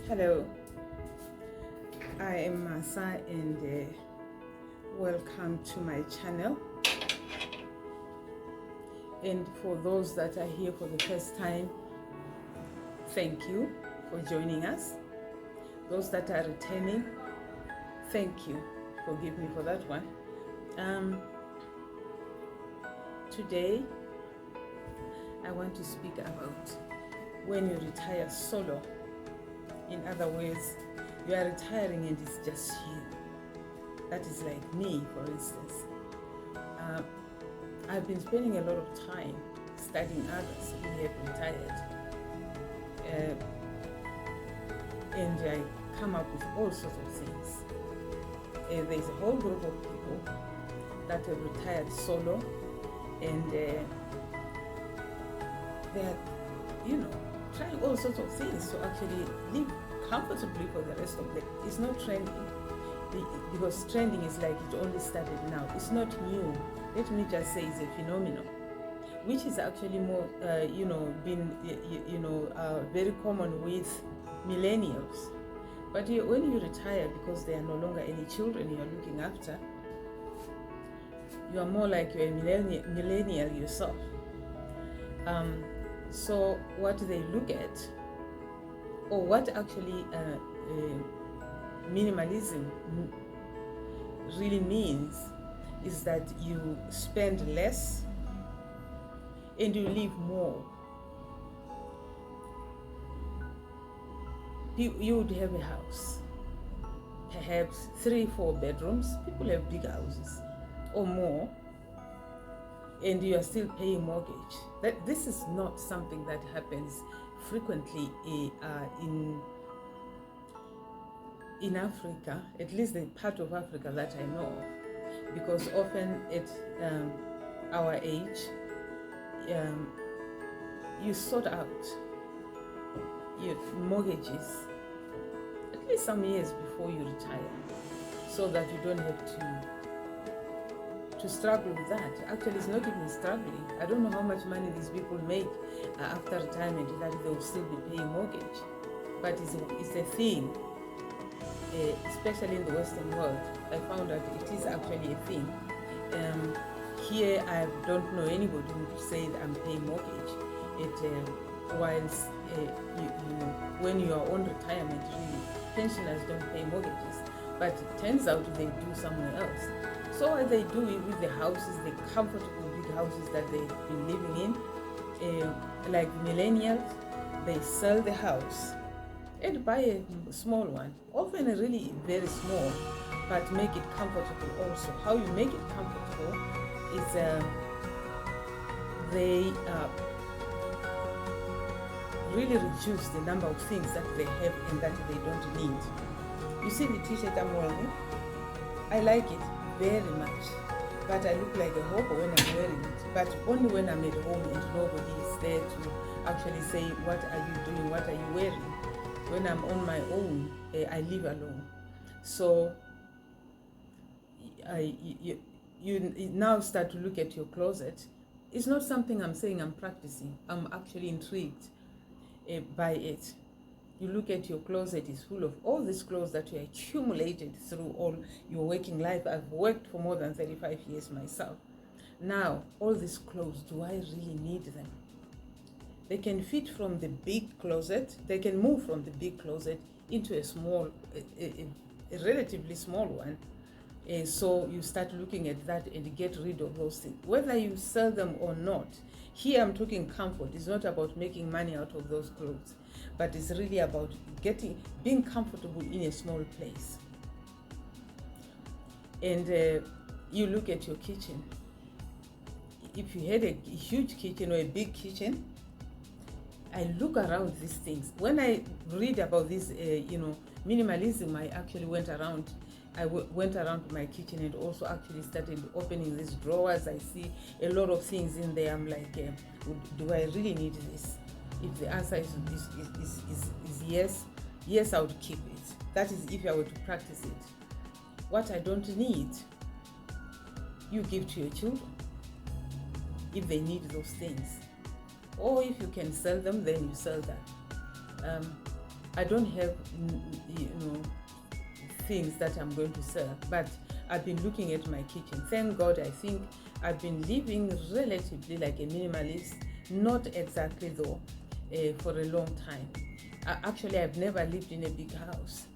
Hello, I am Masa and welcome to my channel. And for those that are here for the first time, thank you for joining us. Those that are returning, thank you. Forgive me for that one. Today, I want to speak about when you retire solo. In other words, you are retiring and it's just you. That is like me, for instance. I've been spending a lot of time studying others who have retired. And I come up with all sorts of things. There's a whole group of people that have retired solo, and they're, trying all sorts of things to actually live comfortably for the rest of the. It's not trending, because trending is like it only started now. It's not new. Let me just say it's a phenomenon, which is actually more, been, very common with millennials. But when you retire, because there are no longer any children you're looking after, you are more like you're a millennial yourself. So what they look at, or what actually minimalism really means, is that you spend less and you live more. You would have a house, perhaps 3-4 bedrooms. People have big houses or more, and you are still paying mortgage. This is not something that happens frequently in Africa, at least the part of Africa that I know of, because often at our age, you sort out your mortgages at least some years before you retire, so that you don't have to struggle with that. Actually, it's not even struggling. I don't know how much money these people make after retirement that they will still be paying mortgage, but it's a thing, especially in the Western world. I found that it is actually a thing. Here, I don't know anybody who would say that I'm paying mortgage. Whilst when you are on retirement, really, pensioners don't pay mortgages, but it turns out they do somewhere else. So what they do with the houses, the comfortable big houses that they've been living in, like millennials, they sell the house and buy a small one, often really very small, but make it comfortable also. How you make it comfortable is they really reduce the number of things that they have and that they don't need. You see the t-shirt I'm wearing? I like it very much, but I look like a hobo when I'm wearing it, but only when I'm at home and nobody is there to actually say, what are you doing, what are you wearing? When I'm on my own, I live alone. So you now start to look at your closet. It's not something I'm saying I'm practicing. I'm actually intrigued by it. You look at your closet, it's full of all these clothes that you accumulated through all your working life. I've worked for more than 35 years myself. Now, all these clothes, do I really need them? They can fit from the big closet. They can move from the big closet into a small, a relatively small one. So you start looking at that and get rid of those things, whether you sell them or not. Here I'm talking comfort. It's not about making money out of those clothes, but it's really about being comfortable in a small place. And you look at your kitchen. If you had a huge kitchen or a big kitchen, I look around these things. When I read about this, minimalism, I actually went around my kitchen and also actually started opening these drawers. I see a lot of things in there. I'm like, do I really need this? If the answer is yes, I would keep it. That is if I were to practice it. What I don't need, you give to your children if they need those things. Or if you can sell them, then you sell them. I don't have, things that I'm going to sell, but I've been looking at my kitchen. Thank God, I think I've been living relatively like a minimalist, not exactly though, for a long time. Actually, I've never lived in a big house,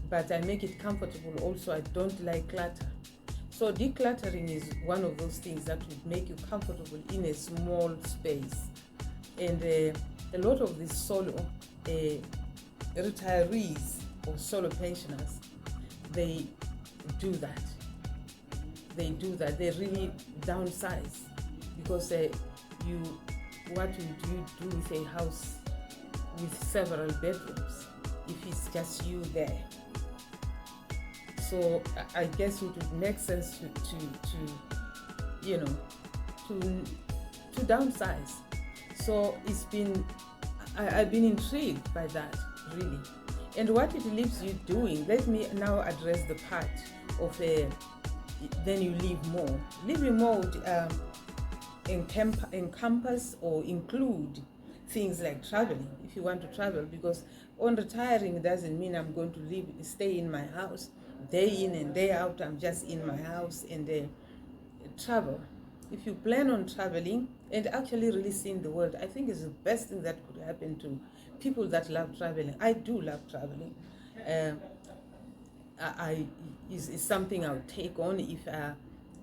but I make it comfortable also. I don't like clutter. So decluttering is one of those things that would make you comfortable in a small space. And a lot of these solo retirees or solo pensioners, they do that. They really downsize, because what would you do with a house with several bedrooms if it's just you there? So I guess it would make sense to downsize. So I've been intrigued by that, really. And what it leaves you doing, let me now address the part of then you live more. Living more would encompass or include things like traveling, if you want to travel, because on retiring doesn't mean I'm going to stay in my house day in and day out. I'm just in my house and travel. If you plan on traveling and actually really seeing the world, I think it's the best thing that could happen to people that love traveling. I do love traveling. It's something I would take on if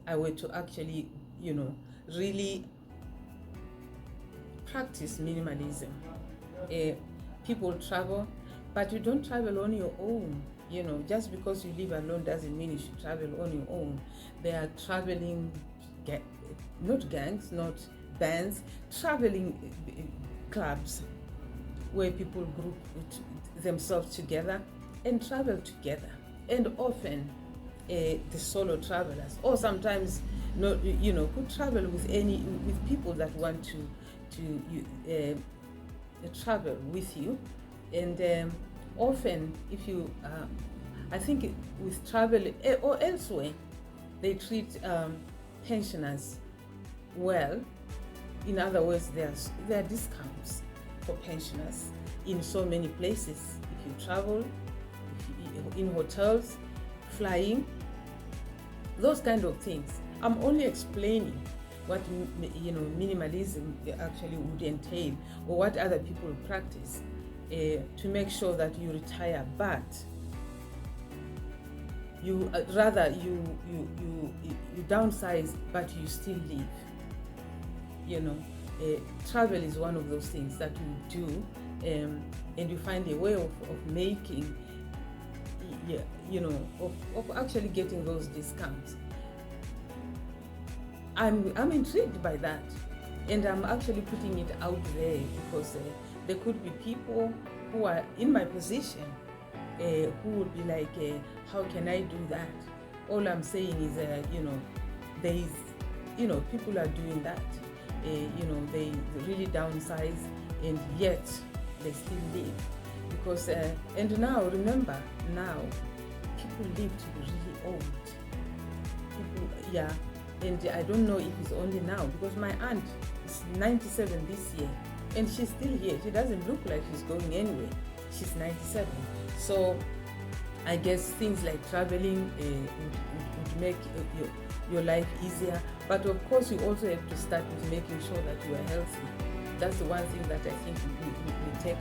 I were to actually, really practice minimalism. People travel, but you don't travel on your own. Just because you live alone doesn't mean you should travel on your own. There are traveling, not gangs, not bands, traveling clubs where people group themselves together and travel together. And often the solo travelers, or sometimes could travel with people that want to travel with you. And often, if you, I think with travel or elsewhere, they treat pensioners well. In other words, there are discounts for pensioners in so many places. If you travel, in hotels, flying, those kind of things. I'm only explaining what minimalism actually would entail, or what other people practice to make sure that you retire, but you downsize, but you still live. Travel is one of those things that you do, and you find a way of making, of actually getting those discounts. I'm intrigued by that, and I'm actually putting it out there because there could be people who are in my position who would be like, how can I do that? All I'm saying is, there is, people are doing that. They really downsize, and yet they still live. Because, and now, remember, people live to be really old. And I don't know if it's only now, because my aunt is 97 this year, and she's still here. She doesn't look like she's going anywhere. She's 97. So I guess things like traveling would make your life easier. But of course, you also have to start with making sure that you are healthy. That's the one thing that I think we take.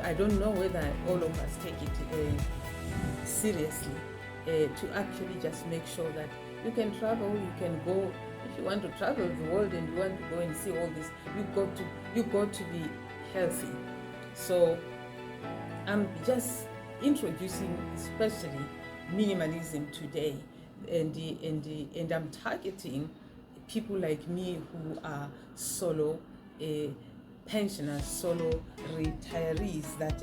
I don't know whether all of us take it seriously to actually just make sure that you can travel, you can go. If you want to travel the world and you want to go and see all this, you got to be healthy. So I'm just introducing especially minimalism today, and I'm targeting people like me who are solo pensioners, solo retirees. That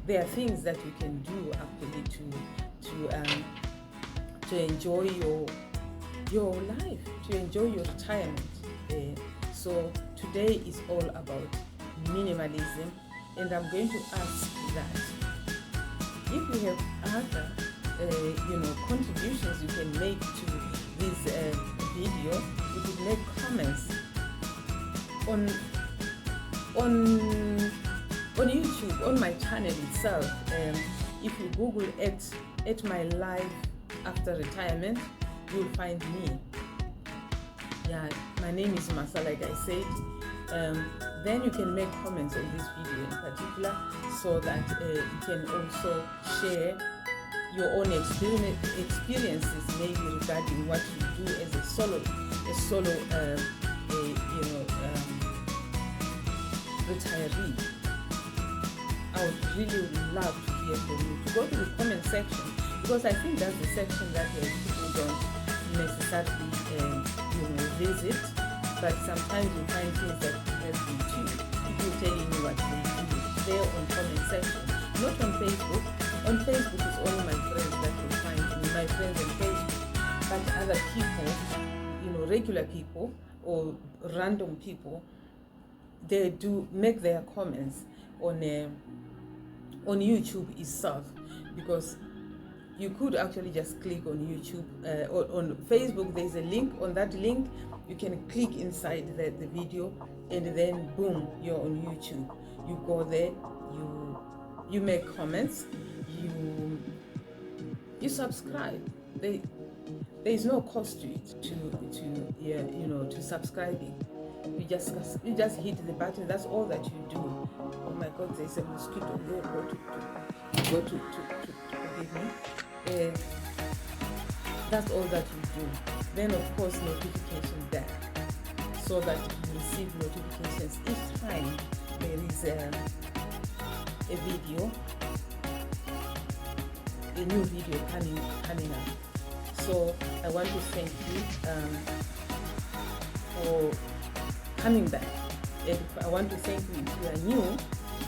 there are things that you can do actually to enjoy your life, to enjoy your retirement. So today is all about minimalism, and I'm going to ask that if you have other contributions you can make to this video, you could make comments on on YouTube, on my channel itself, if you Google at my life after retirement, you'll find me. Yeah, my name is Masa, like I said. Then you can make comments on this video in particular, so that you can also share your own experiences, maybe regarding what you do as a solo retiree. I would really love to hear from you. To go to the comment section, because I think that's the section that people don't necessarily visit. But sometimes you find things that help you too. People telling you what they do there on comment section, not on Facebook. On Facebook is only my friends that will find me, my friends on Facebook. But other people, regular people or random people, they do make their comments on YouTube itself, because you could actually just click on YouTube or on Facebook. There's a link. On that link, you can click inside the video, and then boom, you're on YouTube. You go there, you make comments, you subscribe. There is no cost to it to subscribing. You just hit the button. That's all that you do. Oh my God, there's a mosquito. Go to forgive me. That's all that you do. Then of course notification there, so that you receive notifications each time there is a video, a new video coming up. So I want to thank you for coming back, and I want to thank you if you are new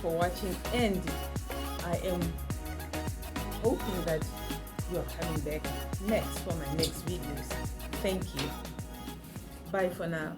for watching, and I am hoping that you are coming back next for my next videos. Thank you. Bye for now.